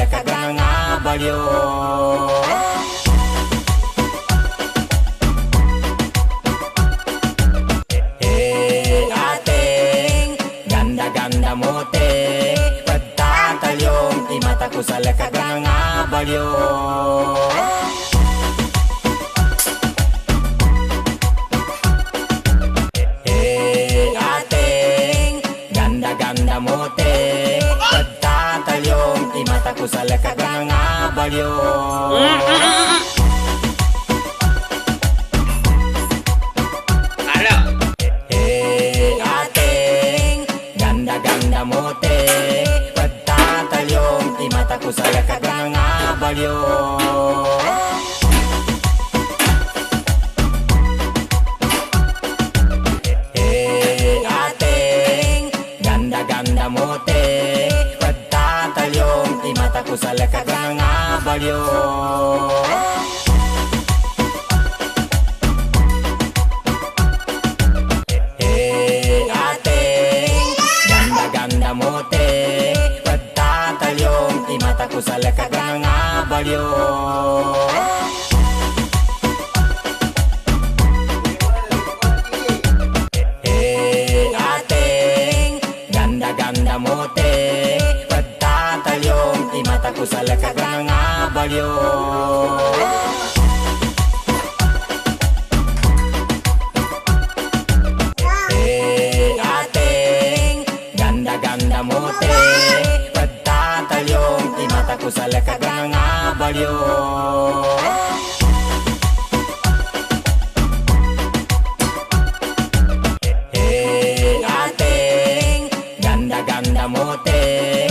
salaka ka nga baliw. Ganda mo te, pagtatalyong di mata ko sa lakad ng abalyo. Ating ganda mo te, pagtatalyong di mata ko sa lakad ng abalyo. Ganda mo te, pagtatalyong di mata ko sa lakad ng abalyo. Ating ganda mo te, pagtatalyong di mata ko sa lakad ng abalyo. Ganda mo te, pagtatalyong di mata ko sa lakad ng abalyo. Ating ganda mo te, pagtatalyong di mata ko sa lakad ng abalyo. Ganda mo te, pagtatalyong di mata ko sa lakad ng abalyo. Ating ganda mo te,